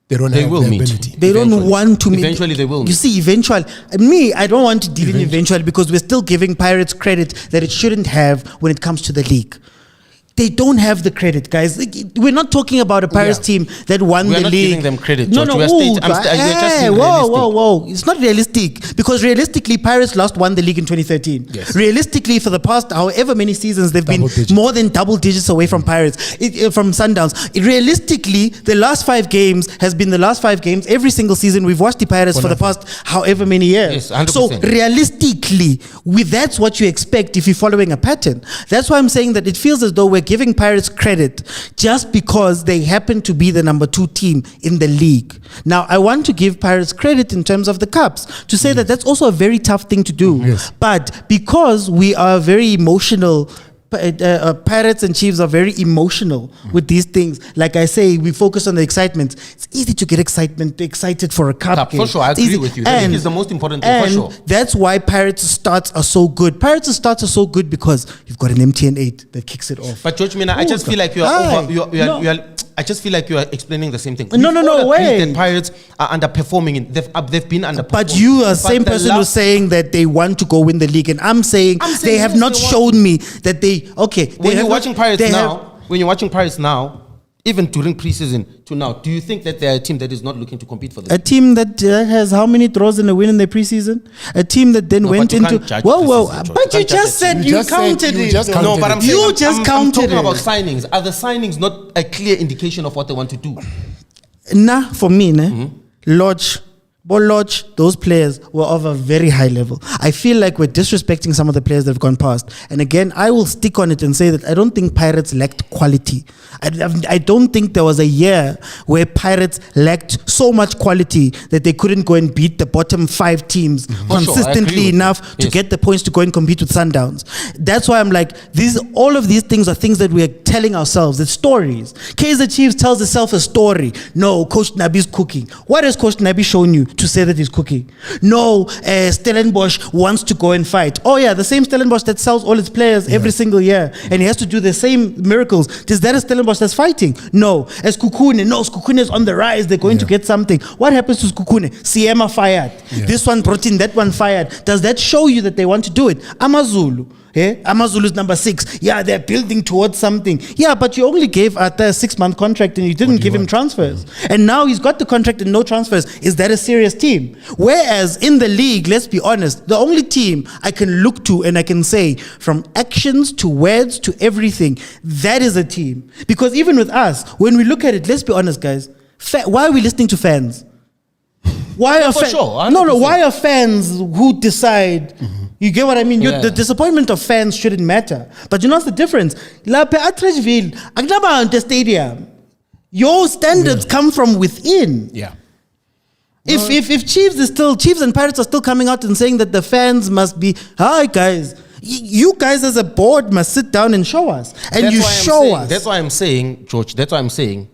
They don't have the ability. They don't want to meet. Eventually they will. You see, eventually. I don't want to deal in eventually because we're still giving Pirates credit that it shouldn't have when it comes to the league. they don't have the credit, guys. We're not talking about a Pirates team that won We are the not league. giving them credit, No, George. no, We are ooh, we're just being whoa. It's not realistic because realistically, Pirates won the league in 2013. Yes. Realistically, for the past however many seasons, they've been Double digits. more than double digits away from Pirates, from Sundowns. Realistically, the last 5 games has been the last 5 games every single season. We've watched the Pirates for the past however many years. Yes, 100%. So realistically, that's what you expect if you're following a pattern. That's why I'm saying that it feels as though we're giving Pirates credit just because they happen to be the number 2 team in the league. Now, I want to give Pirates credit in terms of the cups to say that that's also a very tough thing to do. Yes. But because we are very emotional, Pirates and Chiefs are very emotional with these things. Like I say, we focus on the excitement. It's easy to get excited for a cup game. For sure, I It's agree easy. with you. That is the most important thing, for And sure. that's why Pirates starts are so good. Pirates starts are so good because you've got an MTN 8 that kicks it off. But George Mina, I just feel like you are I just feel like you are explaining the same thing. No, We've no, all agreed way. that Pirates are underperforming. They've been underperforming. But you are the same person who's saying that they want to go win the league, and I'm saying they have yes, not they want shown me that they when you're watching Pirates they now, when you're watching Pirates now, even during preseason to now, do you think that they're a team that is not looking to compete for this? A team that has how many draws in a win in their preseason? A team that then No, went but you into can't judge whoa. preseason, George. But You you can't just judge said it. you just said- counted you it. just though. counted No, but I'm it. saying You just I'm counted talking it. about signings. Are the signings not a clear indication of what they want to do? Nah, for me, Lodge, those players were of a very high level. I feel like we're disrespecting some of the players that have gone past. And again, I will stick on it and say that I don't think Pirates lacked quality. I don't think there was a year where Pirates lacked so much quality that they couldn't go and beat the bottom 5 teams For sure, I agree consistently with you. enough to Yes. get the points to go and compete with Sundowns. That's why I'm like, all of these things are things that we are telling ourselves. It's stories. Kaizer Chiefs tells itself a story. No, Coach Nabi's cooking. What has Coach Nabi shown you to say that he's cooking? No, Stellenbosch wants to go and fight. Oh yeah, the same Stellenbosch that sells all its players every single year, and he has to do the same miracles. Is that a Stellenbosch that's fighting? No. As Kukune, no, Kukune is on the rise. They're going to get something. What happens to Kukune? Siema fired. This one brought in, that one fired. Does that show you that they want to do it? Amazulu. Amazulu's number 6. Yeah, they're building towards something. Yeah, but you only gave Arthur a 6-month contract and you didn't give him transfers. And now he's got the contract and no transfers. Is that a serious team? Whereas in the league, let's be honest, the only team I can look to and I can say from actions to words to everything, that is a team. Because even with us, when we look at it, let's be honest, guys, why are we listening to fans? Why are for sure, No, 100%. why are fans who decide? You get what I mean? Yeah. The disappointment of fans shouldn't matter. But you know what's the difference? Lapha at Trashville, akunaba the stadium. Your standards come from within. Yeah. If Chiefs and Pirates are still coming out and saying that the fans must be, hi guys, you guys as a board must sit down and show us. And That's you why I'm show saying- us. That's why I'm saying, George, that's why I'm saying,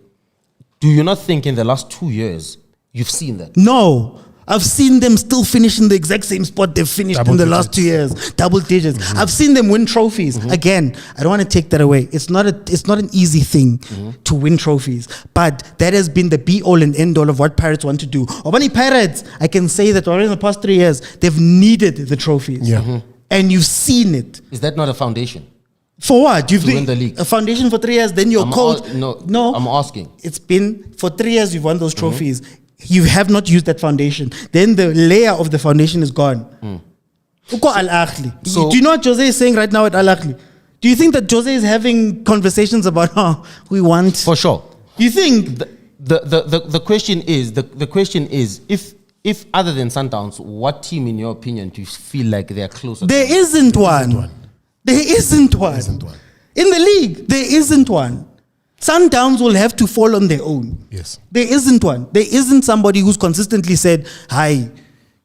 do you not think in the last 2 years, you've seen that? No. I've seen them still finish in the exact same spot they've finished Double in the last 2 years. Double digits. I've seen them win trophies. Again, I don't want to take that away. It's not an easy thing to win trophies. But that has been the be-all and end-all of what Pirates want to do. Obani Pirates, I can say that already in the past 3 years, they've needed the trophies. Yeah. And you've seen it. Is that not a foundation? For what? You've To win the league. a foundation for 3 years, then your coach. No, I'm asking. It's been for 3 years you've won those trophies. You have not used that foundation. Then the layer of the foundation is gone. Uko Al Ahly. So- Do you know what Jose is saying right now at Al Ahly? Do you think that Jose is having conversations about we want? For sure. You think? The question is if other than Sundowns, what team in your opinion do you feel like they are closer? There isn't one. There isn't one. isn't one. In the league, there isn't one. Sundowns will have to fall on their own. Yes. There isn't one. There isn't somebody who's consistently said, hi.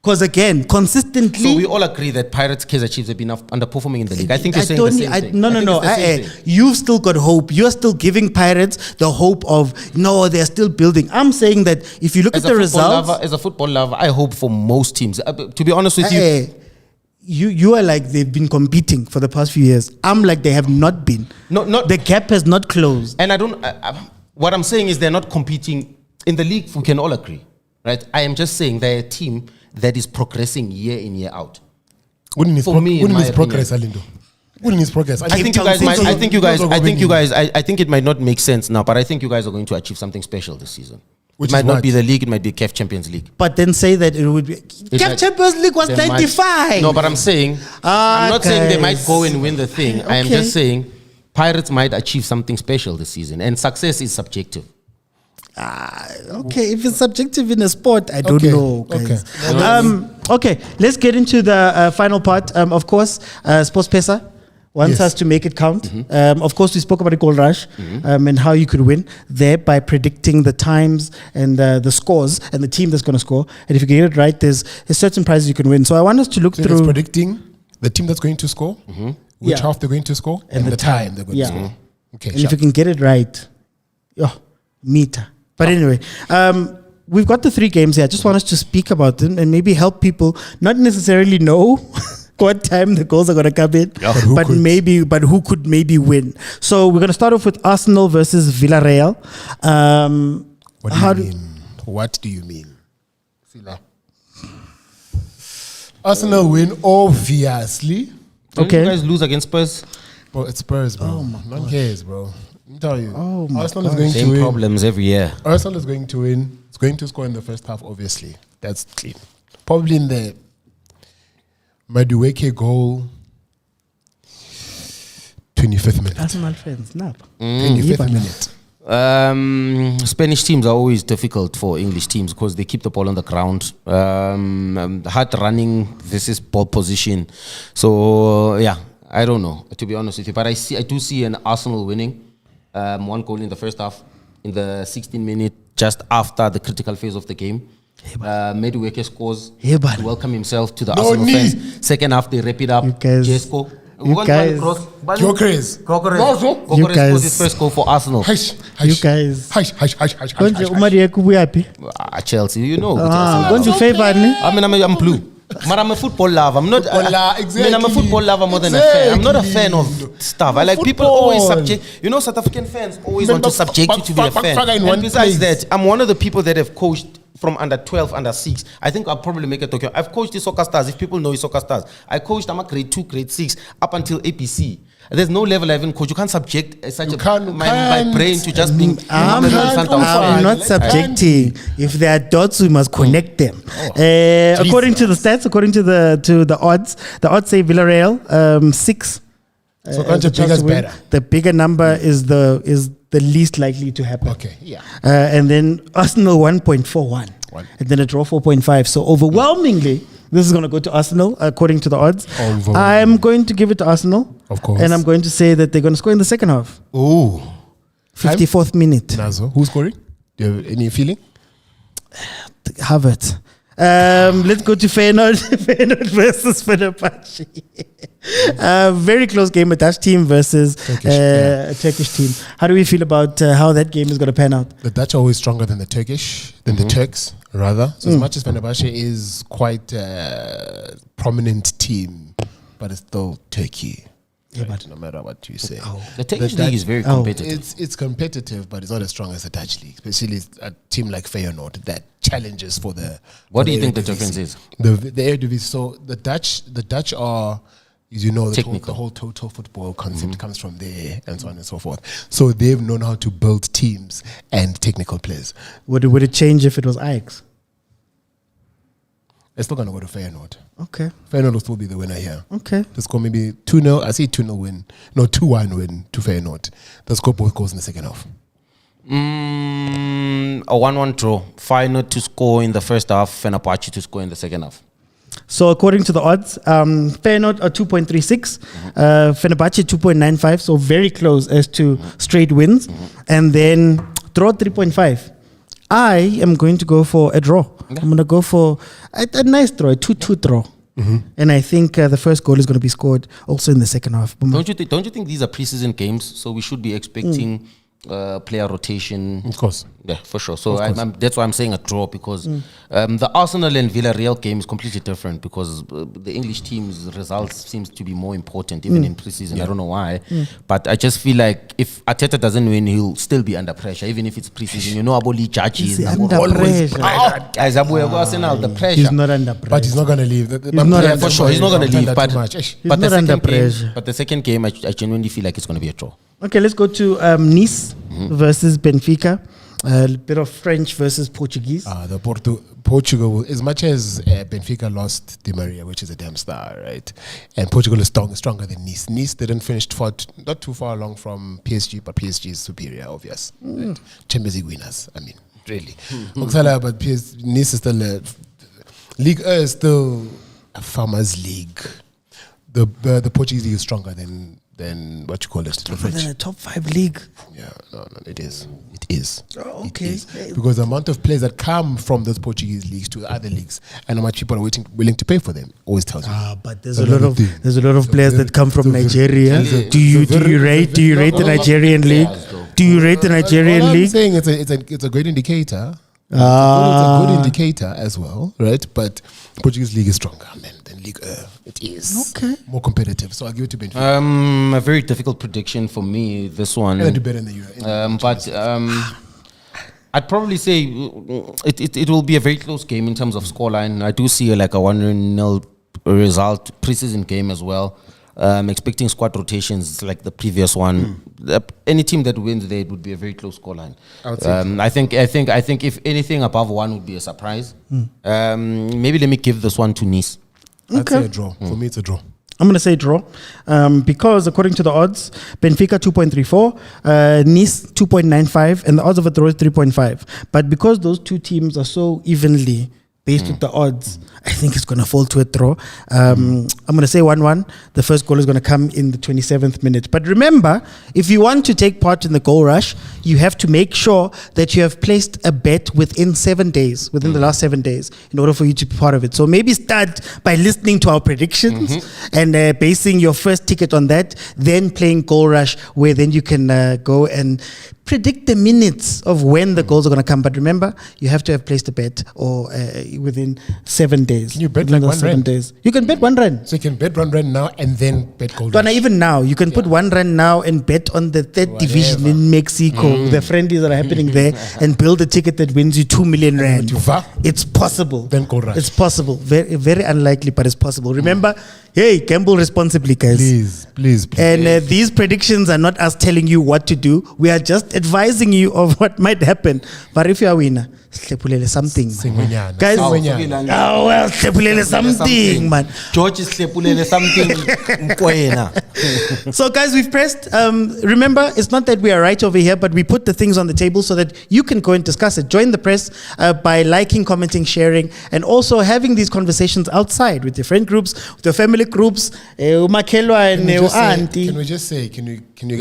Because again, consistently. So we all agree that Pirates, Kaizer Chiefs have been underperforming in the league. I think you're saying the same thing. No. I think it's the same thing. You've still got hope. You're still giving Pirates the hope of, no, they're still building. I'm saying that if you look at the results. As a football lover, I hope for most teams. To be honest with you, you are like they've been competing for the past few years. I'm like they have not been. Not the gap has not closed. and I don't. What I'm saying is they're not competing in the league. We can all agree, right? I am just saying they're a team that is progressing year in year out. Wouldn't For me, in my progress, Alindo? Putting his progress. I think you guys might. I think it might not make sense now, but I think you guys are going to achieve something special this season. Which it might is not what? be the league. It might be CAF Champions League. But then say that it would be. CAF might- Champions League was They might- 95. No, but I'm saying. I'm not saying they might guys. go and win the thing. I am Okay. just saying Pirates might achieve something special this season, and success is subjective. Okay, if it's subjective in a sport, I don't Okay, know, guys. okay. Okay, let's get into the final part. Of course, Sports Pesa wants Yes. us to make it count. Of course, we spoke about the goal rush and how you could win there by predicting the times and the scores and the team that's going to score. And if you get it right, there's certain prizes you can win. So I want us to look So it's through. predicting the team that's going to score, which Yeah. half they're going to score, and the time they're going Yeah. to score. Okay, And if you can get it right, meter. But anyway, we've got the 3 games here. I just want us to speak about them and maybe help people not necessarily know what time the goals are going to come in, but who could maybe win. So we're going to start off with Arsenal versus Villarreal. What do how you do- mean? What do you mean? Arsenal win, obviously. Don't Okay. you guys lose against Spurs? Bro, it's Spurs, bro. No one cares, bro. Let me tell you. Oh my Arsenal is going to Same win. problems every year. Arsenal is going to win. It's going to score in the first half, obviously. That's clean. Probably in the Madueke goal, 25th minute. Arsenal fans, snap. 25th minute. Spanish teams are always difficult for English teams because they keep the ball on the ground. Hard running versus ball position. So yeah, I don't know, to be honest with you. But I do see an Arsenal winning. 1 goal in the first half, in the 16th minute, just after the critical phase of the game. Madueke scores Hey, to man. welcome himself to the No Arsenal knee. fans. Second half, they wrap it up. You guys- Jesco. you guys- Gyökeres. Gyökeres guys- scores his first goal for Arsenal. Hush, You hush. guys. Hush, hush, hush, hush, hush, Konje, hush, hush. Umariyeku uyapi? Chelsea, you know. Konje ufavor ni? I mean, I'm blue. But I'm a football lover. I'm not. Football lover, I mean, I'm a exactly. football lover more than a fan. I'm not a fan of stuff. I like people always Football. subject. You know, South African fans always Man, want to but- subject you to be a but- fan. but- in And one besides place. that, I'm one of the people that have coached from under 12, under 6. I think I'll probably make a Tokyo. I've coached the soccer stars. If people know soccer stars, I coached. I'm a grade 2, grade 6, up until APC. There's no level I haven't coached. You can't subject my brain to just being. I'm not Let's subjecting. If there are dots, we must connect them. According to the stats, according to the odds say Villarreal 6. So as Konje, a chance bigger's to win. better. The bigger number is the least likely to happen. Okay, yeah. And then Arsenal 1.41. And then a draw 4.5. So overwhelmingly, this is going to go to Arsenal according to the odds. Overwhelmingly. I'm going to give it to Arsenal. Of course. And I'm going to say that they're going to score in the second half. Ooh. 54th minute. Nazo, who's scoring? Do you have any feeling? Harvard. Let's go to Feyenoord. Feyenoord versus Fenerbahce. Very close game, a Dutch team versus a Turkish team. How do we feel about how that game is going to pan out? The Dutch are always stronger than the Turkish, than the Turks, rather. So as much as Fenerbahce is quite a prominent team, but it's still Turkey. Right, no matter what you say. The Turkish Dutch- league is very competitive. It's competitive, but it's not as strong as the Dutch league, especially a team like Feyenoord that challenges for the. What for do you the think the Eredivisie. difference is? The Eredivisie. So the Dutch are, as you know, Technical. the whole total football concept comes from there, and so on and so forth. So they've known how to build teams and technical players. Would it change if it was Ajax? They're still gonna go to Feyenoord. Okay. Feyenoord will still be the winner here. Okay. Let's go maybe 2-0. I see 2-0 win. No, 2-1 win to Feyenoord. Let's go both goals in the second half. A 1-1 draw. Feyenoord to score in the first half, Fenerbahce to score in the second half. So according to the odds, Feyenoord are 2.36, Fenerbahce 2.95, so very close as to straight wins. And then draw 3.5. I am going to go for a draw. I'm going to go for a nice draw, a 2-2 draw. And I think the first goal is going to be scored also in the second half. Don't you think these are preseason games? So we should be expecting player rotation. Of course. Yeah, for sure. So that's why I'm saying a draw, because the Arsenal and Villarreal game is completely different, because the English team's results seems to be more important even in preseason. I don't know why, but I just feel like if Arteta doesn't win, he'll still be under pressure, even if it's preseason. You know, Aboli judges under pressure. Guys, Arsenal, the pressure. He's not under pressure. But he's not going to leave. For sure, he's not going to leave. But He's not under pressure. But the second game, I genuinely feel like it's going to be a draw. Okay, let's go to Nice versus Benfica. A bit of French versus Portuguese. The Portugal, as much as Benfica lost Di Maria, which is a damn star, right? And Portugal is stronger than Nice. Nice didn't finish not too far along from PSG, but PSG is superior, obvious. Right? Champions League winners, I mean, really. But Nice is still League A is still a farmers' league. The Portuguese league is stronger than what you call it, the French. Than a top 5 league. Yeah, no, it is. It is. Oh, okay. It is. Because the amount of players that come from those Portuguese leagues to the other leagues, and how much people are willing to pay for them, always tells you. But there's a lot of players that come from Nigeria. Do you rate the Nigerian league? Do you rate the Nigerian league? I'm saying it's a great indicator. It's a good indicator as well, right? But the Portuguese league is stronger than League A. It is more competitive. So I'll give it to Benfica. A very difficult prediction for me, this one. And to bet in the Euro. But I'd probably say it will be a very close game in terms of scoreline. I do see like a 1-0 result, preseason game as well. Expecting squad rotations like the previous one. Any team that wins there, it would be a very close scoreline. I think if anything above 1 would be a surprise. Maybe let me give this one to Nice. I'd say a draw. For me, it's a draw. I'm going to say draw because according to the odds, Benfica 2.34, Nice 2.95, and the odds of a draw is 3.5. But because those two teams are so evenly based with the odds, I think it's going to fall to a draw. I'm going to say 1-1. The first goal is going to come in the 27th minute. But remember, if you want to take part in the goal rush, you have to make sure that you have placed a bet within 7 days, within the last 7 days, in order for you to be part of it. So maybe start by listening to our predictions and basing your first ticket on that, then playing goal rush, where then you can go and predict the minutes of when the goals are going to come. But remember, you have to have placed a bet or within 7 days. Can you bet within like those 1 7 rand? days? You can bet 1 rand. So you can bet 1 rand now and then bet gold. Donna, even now, you can put 1 rand now and bet on the third division in Mexico, the friendlies that are happening there, and build a ticket that wins you 2 million rand. It's possible. Then gold rush. It's possible. Very, very unlikely, but it's possible. Remember, hey, gamble responsibly, guys. Please. And these predictions are not us telling you what to do. We are just advising you of what might happen. But if you are a winner, slepulele something. Guys, slepulele something, man. George is slepulele something. So guys, we've pressed. Remember, it's not that we are right over here, but we put the things on the table so that you can go and discuss it. Join the press by liking, commenting, sharing, and also having these conversations outside with your friend groups, with your family groups, umakhelwa and auntie. Can we just say, can you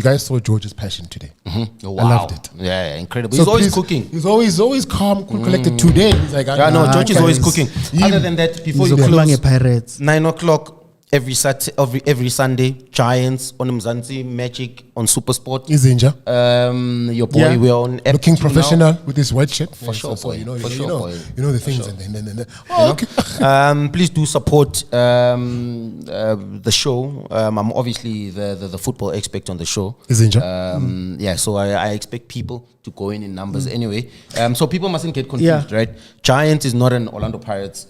guys saw George's passion today. Oh, wow. I loved it. Yeah, incredible. So he's always cooking. He's always calm, cool, collected. Today, he's like, George is always cooking. Other than that, before you close, Pirates. 9 o'clock every Sunday, Giants on Mzansi, Magic on SuperSport. Izinja. Your boy, we're on F2 looking professional now. with his white shirt. For sure, so boy. you know Boy. the things. Sure. And then Okay. Please do support the show. I'm obviously the football expert on the show. Izinja. Yeah, so I expect people to go in numbers anyway. So people mustn't get confused, right? Giants is not an Orlando Pirates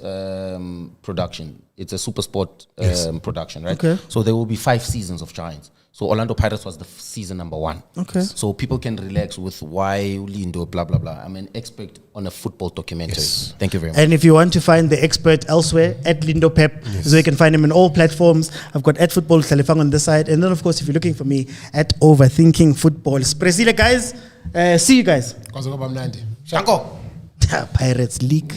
production. It's a SuperSport production, right? Okay. So there will be 5 seasons of Giants. So Orlando Pirates was the season number 1. Okay. So people can relax with why Lindo, blah, blah, blah. I'm an expert on a football documentary. Yes. Thank you very much. And if you want to find the expert elsewhere, at Lindo Pep, so you can find him on all platforms. I've got at Football Telefang on this side. And then, of course, if you're looking for me, at Overthinking Football. Presile, guys. See you guys. Shanko. Pirates League.